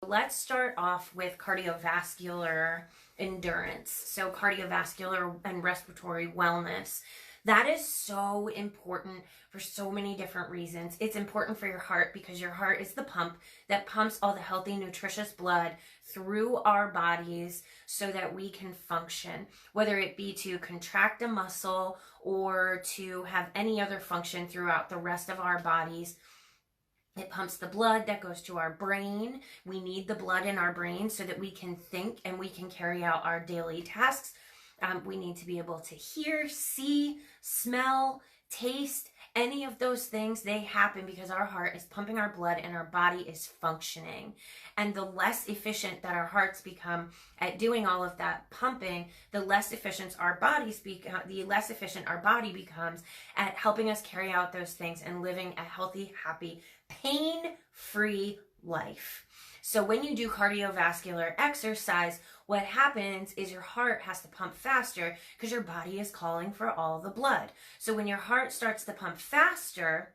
Let's start off with cardiovascular endurance. So cardiovascular and respiratory wellness. That is so important for so many different reasons. It's important for your heart because your heart is the pump that pumps all the healthy, nutritious blood through our bodies so that we can function, whether it be to contract a muscle or to have any other function throughout the rest of our bodies. It pumps the blood that goes to our brain. We need the blood in our brain so that we can think and we can carry out our daily tasks. We need to be able to hear, see, smell, taste, any of those things. They happen because our heart is pumping our blood and our body is functioning. And the less efficient that our hearts become at doing all of that pumping, the less efficient our bodies become, the less efficient our body becomes at helping us carry out those things and living a healthy, happy, pain-free life. So when you do cardiovascular exercise, what happens is your heart has to pump faster because your body is calling for all the blood. So when your heart starts to pump faster,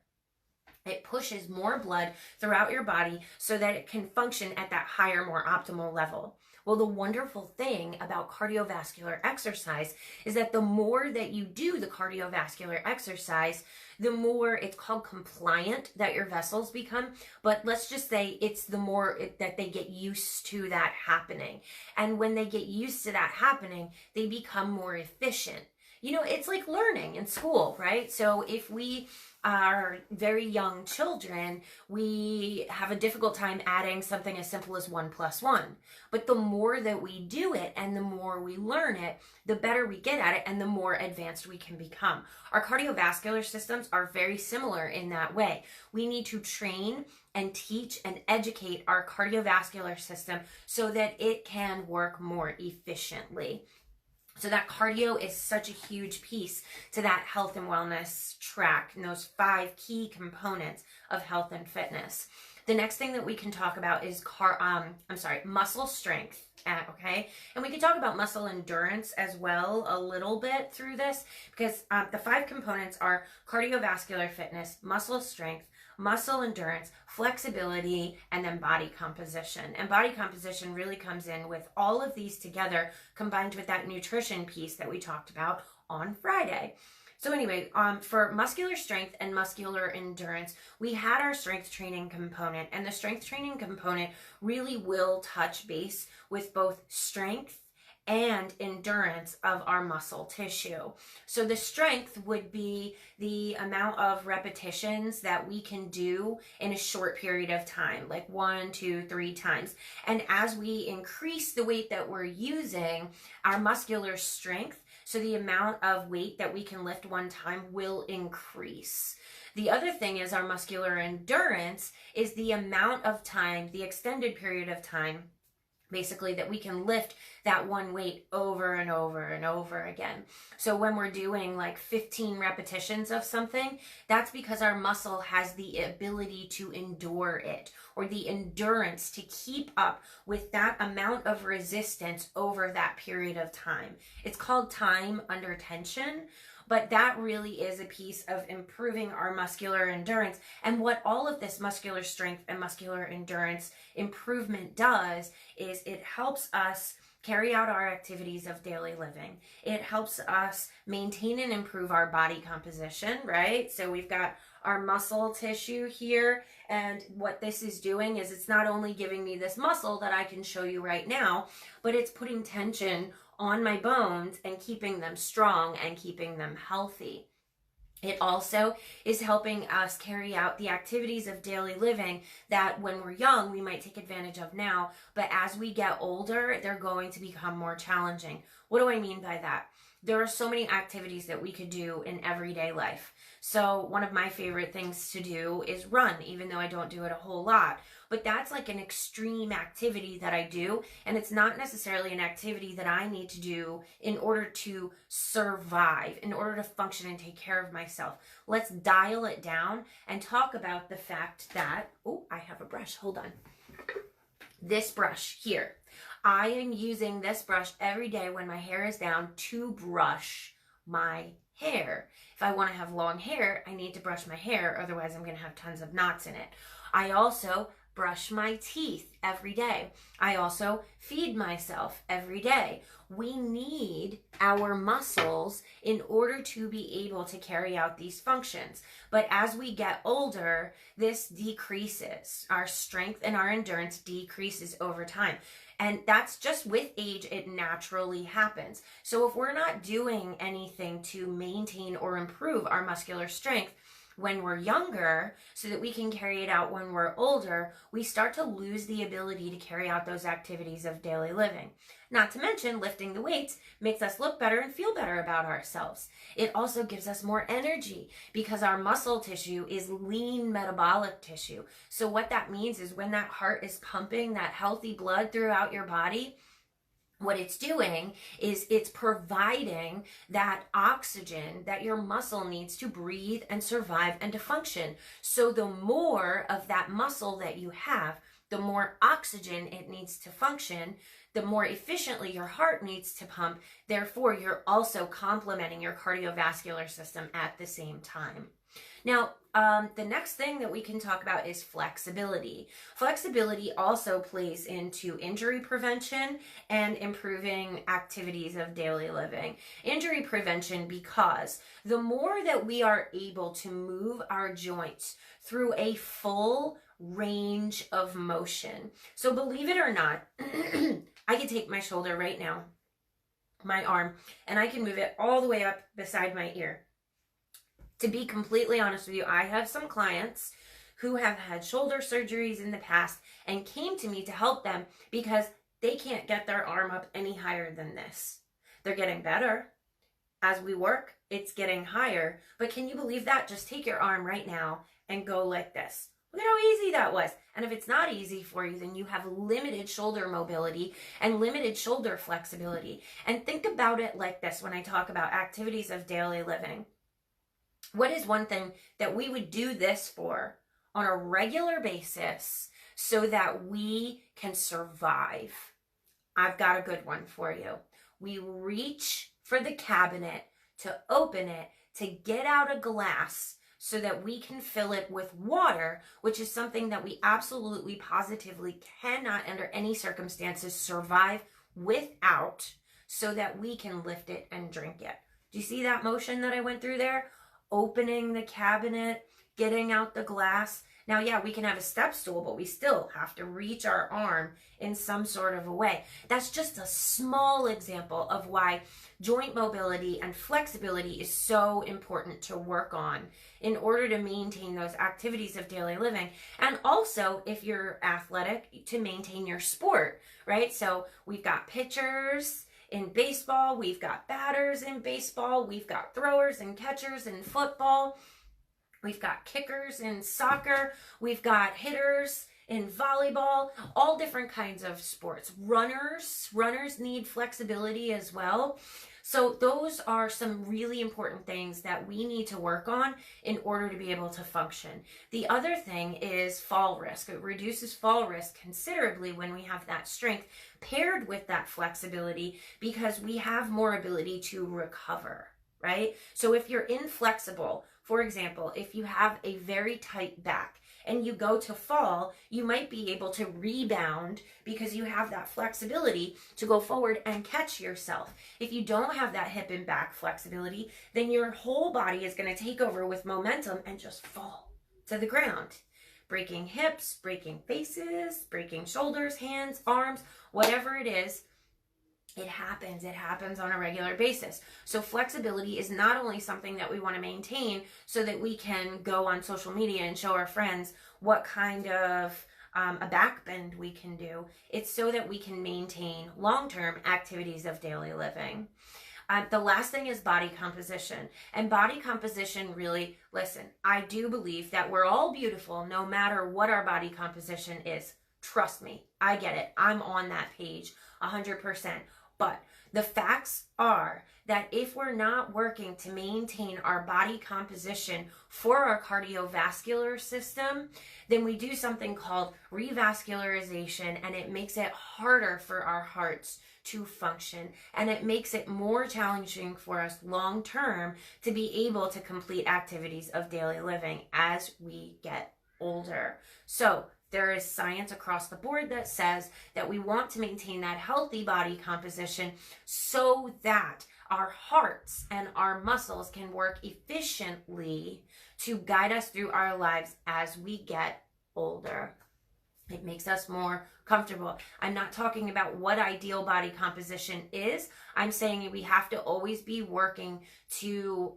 it pushes more blood throughout your body so that it can function at that higher, more optimal level. Well, the wonderful thing about cardiovascular exercise is that the more that you do the cardiovascular exercise, the more it's called compliant that your vessels become. But let's just say it's the more that they get used to that happening. And when they get used to that happening, they become more efficient. You know, it's like learning in school, right? So if we are very young children, we have a difficult time adding something as simple as 1 + 1. But the more that we do it and the more we learn it, the better we get at it and the more advanced we can become. Our cardiovascular systems are very similar in that way. We need to train and teach and educate our cardiovascular system so that it can work more efficiently. So that cardio is such a huge piece to that health and wellness track and those 5 key components of health and fitness. The next thing that we can talk about is muscle strength. Okay, and we can talk about muscle endurance as well a little bit through this because the 5 components are cardiovascular fitness, muscle strength, muscle endurance, flexibility, and then body composition. And body composition really comes in with all of these together combined with that nutrition piece that we talked about on Friday. So anyway, for muscular strength and muscular endurance, we had our strength training component, and the strength training component really will touch base with both strength and endurance of our muscle tissue. So the strength would be the amount of repetitions that we can do in a short period of time, like 1, 2, 3 times. And as we increase the weight that we're using, our muscular strength, so the amount of weight that we can lift one time, will increase. The other thing is our muscular endurance is the amount of time, the extended period of time, basically, that we can lift that one weight over and over and over again. So when we're doing like 15 repetitions of something, that's because our muscle has the ability to endure it, or the endurance to keep up with that amount of resistance over that period of time. It's called time under tension. But that really is a piece of improving our muscular endurance. And what all of this muscular strength and muscular endurance improvement does is it helps us carry out our activities of daily living. It helps us maintain and improve our body composition, right? So we've got our muscle tissue here, and what this is doing is it's not only giving me this muscle that I can show you right now, but it's putting tension on my bones and keeping them strong and keeping them healthy. It also is helping us carry out the activities of daily living that when we're young, we might take advantage of now, but as we get older, they're going to become more challenging. What do I mean by that? There are so many activities that we could do in everyday life. So one of my favorite things to do is run, even though I don't do it a whole lot. But that's like an extreme activity that I do, and it's not necessarily an activity that I need to do in order to survive, in order to function and take care of myself. Let's dial it down and talk about the fact that, oh, I have a brush, hold on. This brush here. I am using this brush every day when my hair is down to brush my hair. If I want to have long hair, I need to brush my hair, otherwise I'm going to have tons of knots in it. I also brush my teeth every day. I also feed myself every day. We need our muscles in order to be able to carry out these functions. But as we get older, this decreases. Our strength and our endurance decreases over time. And that's just with age, it naturally happens. So if we're not doing anything to maintain or improve our muscular strength when we're younger, so that we can carry it out when we're older, we start to lose the ability to carry out those activities of daily living. Not to mention, lifting the weights makes us look better and feel better about ourselves. It also gives us more energy because our muscle tissue is lean metabolic tissue. So what that means is when that heart is pumping that healthy blood throughout your body, what it's doing is it's providing that oxygen that your muscle needs to breathe and survive and to function. So the more of that muscle that you have, the more oxygen it needs to function, the more efficiently your heart needs to pump. Therefore, you're also complementing your cardiovascular system at the same time. Now, the next thing that we can talk about is flexibility. Flexibility also plays into injury prevention and improving activities of daily living. Injury prevention, because the more that we are able to move our joints through a full range of motion. So believe it or not, I can take my shoulder right now, my arm, and I can move it all the way up beside my ear. To be completely honest with you, I have some clients who have had shoulder surgeries in the past and came to me to help them because they can't get their arm up any higher than this. They're getting better. As we work, it's getting higher. But can you believe that? Just take your arm right now and go like this. Look at how easy that was. And if it's not easy for you, then you have limited shoulder mobility and limited shoulder flexibility. And think about it like this when I talk about activities of daily living. What is one thing that we would do this for on a regular basis so that we can survive? I've got a good one for you. We reach for the cabinet to open it, to get out a glass so that we can fill it with water, which is something that we absolutely positively cannot under any circumstances survive without, so that we can lift it and drink it. Do you see that motion that I went through there? Opening the cabinet, getting out the glass. Now, yeah, we can have a step stool, but we still have to reach our arm in some sort of a way. That's just a small example of why joint mobility and flexibility is so important to work on in order to maintain those activities of daily living. And also, if you're athletic, to maintain your sport, right? So we've got pitchers in baseball, we've got batters in baseball, we've got throwers and catchers in football, we've got kickers in soccer, we've got hitters in volleyball, all different kinds of sports. Runners need flexibility as well. So those are some really important things that we need to work on in order to be able to function. The other thing is fall risk. It reduces fall risk considerably when we have that strength paired with that flexibility, because we have more ability to recover, right? So if you're inflexible, for example, if you have a very tight back and you go to fall, you might be able to rebound because you have that flexibility to go forward and catch yourself. If you don't have that hip and back flexibility, then your whole body is going to take over with momentum and just fall to the ground. Breaking hips, breaking faces, breaking shoulders, hands, arms, whatever it is, it happens on a regular basis. So flexibility is not only something that we want to maintain so that we can go on social media and show our friends what kind of a back bend we can do. It's so that we can maintain long-term activities of daily living. The last thing is body composition. And body composition, really, listen, I do believe that we're all beautiful no matter what our body composition is. Trust me, I get it. I'm on that page 100%. But the facts are that if we're not working to maintain our body composition for our cardiovascular system, then we do something called revascularization, and it makes it harder for our hearts to function, and it makes it more challenging for us long term to be able to complete activities of daily living as we get older. So There is science across the board that says that we want to maintain that healthy body composition so that our hearts and our muscles can work efficiently to guide us through our lives as we get older. It makes us more comfortable. I'm not talking about what ideal body composition is. I'm saying we have to always be working to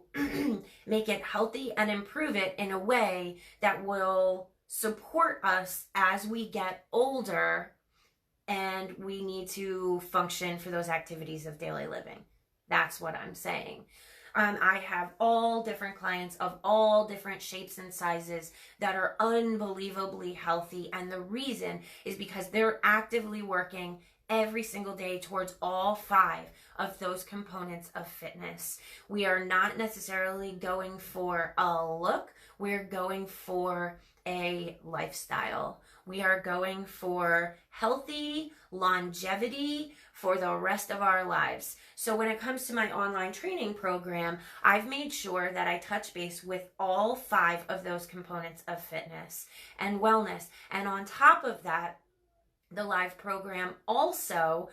make it healthy and improve it in a way that will support us as we get older and we need to function for those activities of daily living. That's what I'm saying. I have all different clients of all different shapes and sizes that are unbelievably healthy. And the reason is because they're actively working every single day towards all 5 of those components of fitness. We are not necessarily going for a look. We're going for a lifestyle. We are going for healthy longevity for the rest of our lives. So when it comes to my online training program, I've made sure that I touch base with all 5 of those components of fitness and wellness. And on top of that, the live program also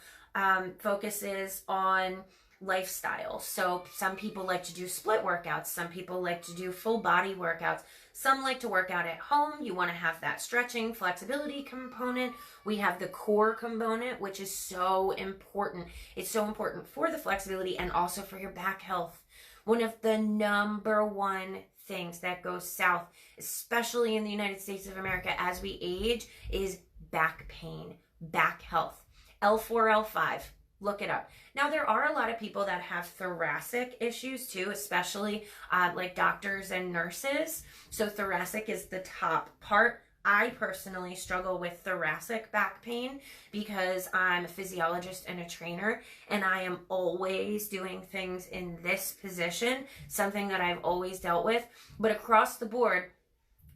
focuses on lifestyle. So some people like to do split workouts. Some people like to do full body workouts. Some like to work out at home. You want to have that stretching, flexibility component. We have the core component, which is so important. It's so important for the flexibility and also for your back health. One of the number one things that goes south, especially in the United States of America as we age, is back pain, back health. L4, L5. Look it up. Now, there are a lot of people that have thoracic issues too, especially like doctors and nurses. So thoracic is the top part. I personally struggle with thoracic back pain because I'm a physiologist and a trainer, and I am always doing things in this position, something that I've always dealt with. But across the board,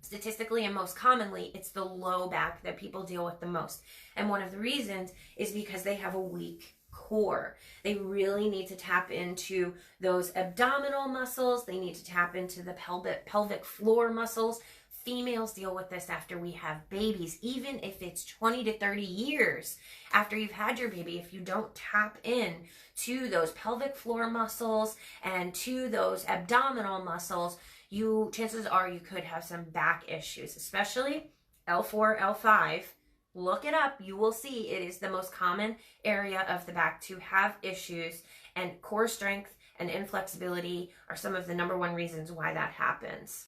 statistically and most commonly, it's the low back that people deal with the most. And one of the reasons is because they have a weak core. They really need to tap into those abdominal muscles. They need to tap into the pelvic floor muscles. Females deal with this after we have babies, even if it's 20 to 30 years after you've had your baby. If you don't tap in to those pelvic floor muscles and to those abdominal muscles, chances are you could have some back issues, especially L4, L5. Look it up. You will see it is the most common area of the back to have issues, and core strength and inflexibility are some of the number one reasons why that happens.